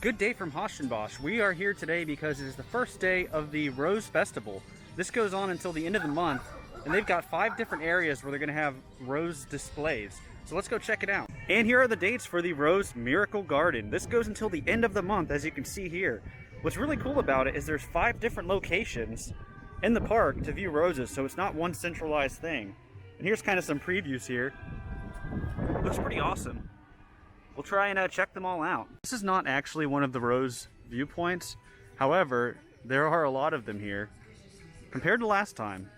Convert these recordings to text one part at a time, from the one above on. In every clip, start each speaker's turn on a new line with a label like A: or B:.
A: Good day from Bosch. We are here today because it is the first day of the Rose Festival. This goes on until the end of the month, and they've got 5 different areas where they're going to have rose displays. So let's go check it out. And here are the dates for the Rose Miracle Garden. This goes until the end of the month, as you can see here. What's really cool about it is there's 5 different locations in the park to view roses, so it's not one centralized thing. And here's kind of some previews here. Looks pretty awesome. We'll try and check them all out. This is not actually one of the rose viewpoints. However, there are a lot of them here compared to last time.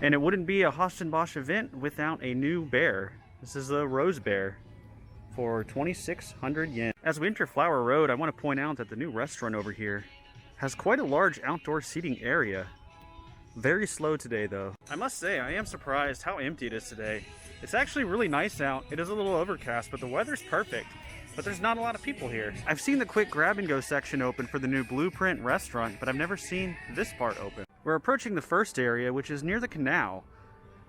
A: And it wouldn't be a Bosch event without a new bear. This is a rose bear for 2,600 yen. As we enter Flower Road, I want to point out that the new restaurant over here has quite a large outdoor seating area. Very slow today though. I must say, I am surprised how empty it is today. It's actually really nice out. It is a little overcast, but the weather's perfect. But there's not a lot of people here. I've seen the quick grab and go section open for the new Blueprint restaurant, but I've never seen this part open. We're approaching the first area, which is near the canal.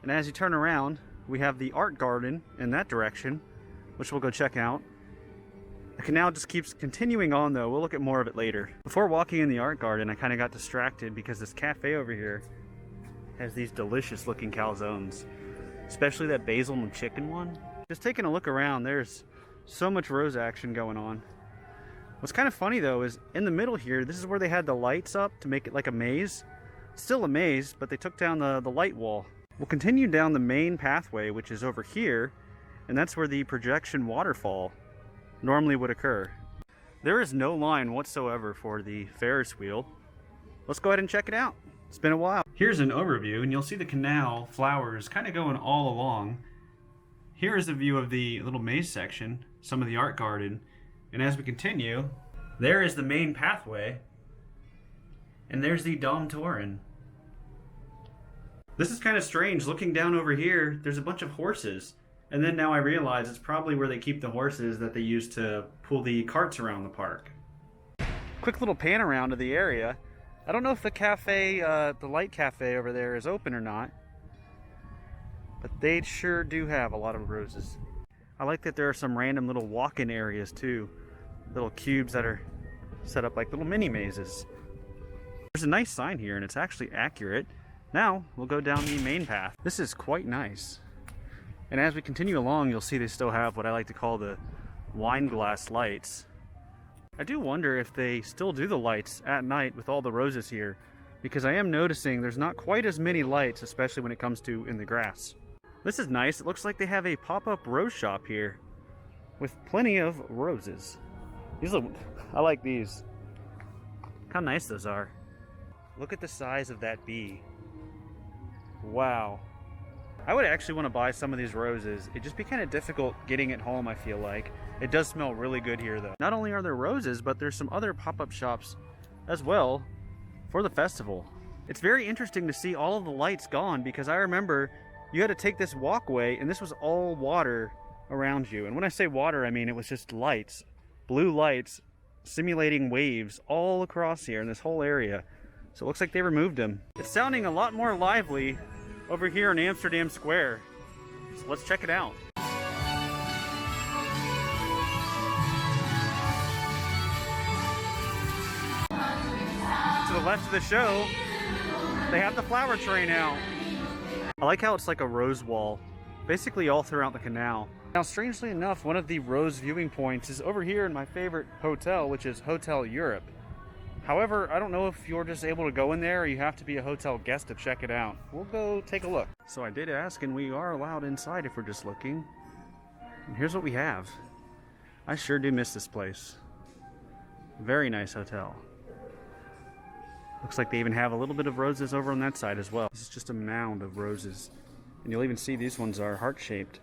A: And as you turn around, we have the art garden in that direction, which we'll go check out. The canal just keeps continuing on though. We'll look at more of it later. Before walking in the art garden, I kind of got distracted because this cafe over here has these delicious looking calzones. Especially that basil and chicken one. Just taking a look around, there's so much rose action going on. What's kind of funny though is in the middle here, this is where they had the lights up to make it like a maze. Still a maze, but they took down the light wall. We'll continue down the main pathway, which is over here, and that's where the projection waterfall normally would occur. There is no line whatsoever for the Ferris wheel. Let's go ahead and check it out. It's been a while. Here's an overview, and you'll see the canal flowers kind of going all along. Here is a view of the little maze section, some of the art garden, and as we continue, there is the main pathway, and there's the Dom Torin. This is kind of strange. Looking down over here, there's a bunch of horses, and then now I realize it's probably where they keep the horses that they use to pull the carts around the park. Quick little pan around of the area. I don't know if the cafe, the light cafe over there is open or not, but they sure do have a lot of roses. I like that there are some random little walk-in areas too. Little cubes that are set up like little mini mazes. There's a nice sign here and it's actually accurate. Now we'll go down the main path. This is quite nice. And as we continue along, you'll see they still have what I like to call the wine glass lights. I do wonder if they still do the lights at night with all the roses here, because I am noticing there's not quite as many lights, especially when it comes to in the grass. This is nice. It looks like they have a pop-up rose shop here with plenty of roses. I like these. Look how nice those are. Look at the size of that bee. Wow. I would actually want to buy some of these roses. It'd just be kind of difficult getting it home, I feel like. It does smell really good here though. Not only are there roses, but there's some other pop-up shops as well for the festival. It's very interesting to see all of the lights gone, because I remember you had to take this walkway and this was all water around you. And when I say water, I mean it was just lights, blue lights simulating waves all across here in this whole area. So it looks like they removed them. It's sounding a lot more lively over here in Amsterdam Square. So let's check it out. To the left of the show, they have the flower train out. I like how it's like a rose wall, basically all throughout the canal. Now, strangely enough, one of the rose viewing points is over here in my favorite hotel, which is Hotel Europe. However, I don't know if you're just able to go in there or you have to be a hotel guest to check it out. We'll go take a look. So I did ask, and we are allowed inside if we're just looking. And here's what we have. I sure do miss this place. Very nice hotel. Looks like they even have a little bit of roses over on that side as well. This is just a mound of roses. And you'll even see these ones are heart-shaped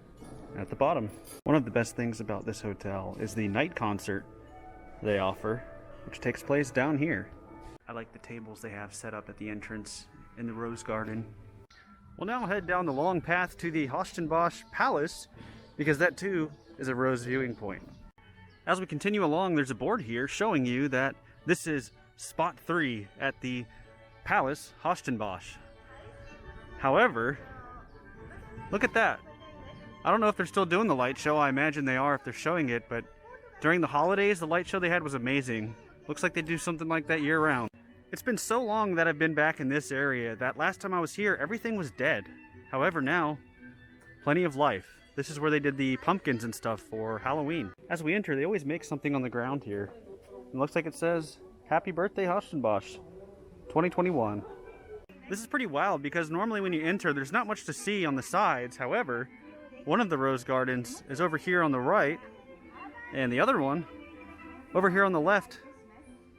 A: at the bottom. One of the best things about this hotel is the night concert they offer, which takes place down here. I like the tables they have set up at the entrance in the rose garden. We'll now head down the long path to the Bosch Palace, because that too is a rose viewing point. As we continue along, there's a board here showing you that this is Spot 3 at the Palace Bosch. However, look at that. I don't know if they're still doing the light show. I imagine they are if they're showing it, but During the holidays, the light show they had was amazing. Looks like they do something like that year round. It's been so long that I've been back in this area that last time I was here, everything was dead. However, now, plenty of life. This is where they did the pumpkins and stuff for Halloween. As we enter, they always make something on the ground here. It looks like it says, "Happy birthday, Bosch, 2021. This is pretty wild because normally when you enter, there's not much to see on the sides. However, one of the rose gardens is over here on the right, and the other one, over here on the left,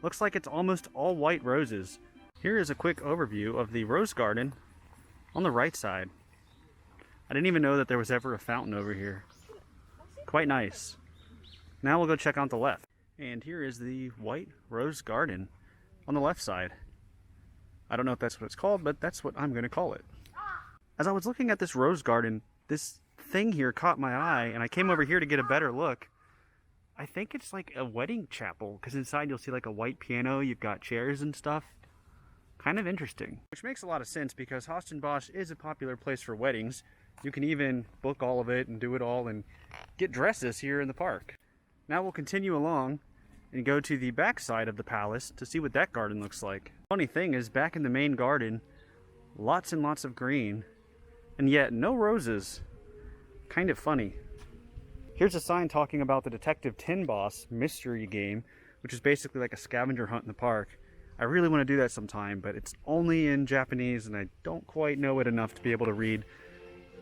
A: looks like it's almost all white roses. Here is a quick overview of the rose garden on the right side. I didn't even know that there was ever a fountain over here. Quite nice. Now we'll go check out the left. And here is the white rose garden on the left side. I don't know if that's what it's called, but that's what I'm going to call it. As I was looking at this rose garden, this thing here caught my eye, and I came over here to get a better look. I think it's like a wedding chapel, because inside you'll see like a white piano, you've got chairs and stuff. Kind of interesting. Which makes a lot of sense because Bosch is a popular place for weddings. You can even book all of it and do it all and get dresses here in the park. Now we'll continue along and go to the back side of the palace to see what that garden looks like. Funny thing is, back in the main garden, lots and lots of green, and yet no roses. Kind of funny. Here's a sign talking about the Detective Tin Boss mystery game, which is basically like a scavenger hunt in the park. I really want to do that sometime, but it's only in Japanese and I don't quite know it enough to be able to read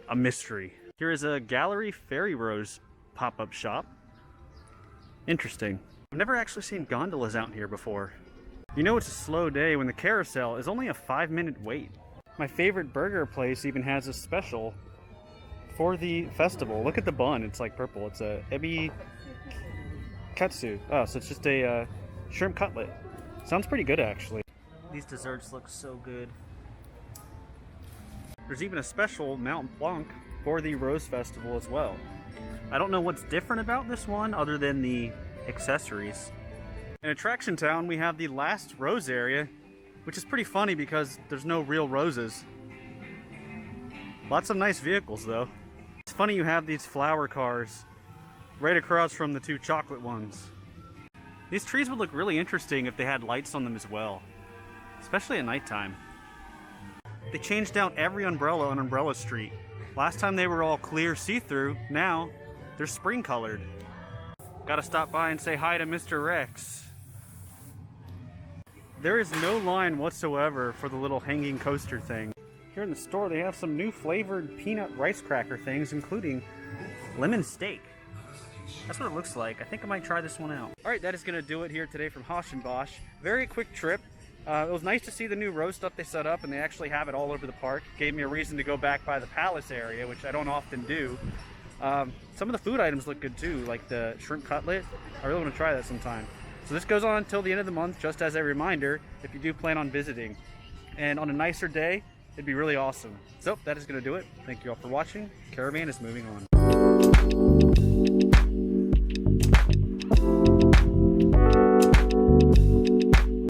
A: a mystery. Here is a Gallery Fairy Rose pop-up shop. Interesting. I've never actually seen gondolas out here before. You know it's a slow day when the carousel is only a 5-minute wait. My favorite burger place even has a special for the festival. Look at the bun, it's like purple. It's a ebi katsu. Oh, so it's just a shrimp cutlet. Sounds pretty good actually. These desserts look so good. There's even a special Mount Blanc for the Rose Festival as well. I don't know what's different about this one other than the accessories. In Attraction Town, we have the last rose area, which is pretty funny because there's no real roses. Lots of nice vehicles though. It's funny you have these flower cars right across from the two chocolate ones. These trees would look really interesting if they had lights on them as well, especially at nighttime. They changed out every umbrella on Umbrella Street. Last time they were all clear see-through, now they're spring colored. Gotta stop by and say hi to Mr. Rex. There is no line whatsoever for the little hanging coaster thing. Here in the store they have some new flavored peanut rice cracker things, including lemon steak. That's what it looks like. I think I might try this one out. Alright, that is going to do it here today from Bosch. Very quick trip. It was nice to see the new rose stuff they set up, and they actually have it all over the park. Gave me a reason to go back by the palace area, which I don't often do. Some of the food items look good too, like the shrimp cutlet. I really want to try that sometime. So this goes on until the end of the month, just as a reminder, if you do plan on visiting. And on a nicer day, it'd be really awesome. So that is going to do it. Thank you all for watching. Caravan is moving on.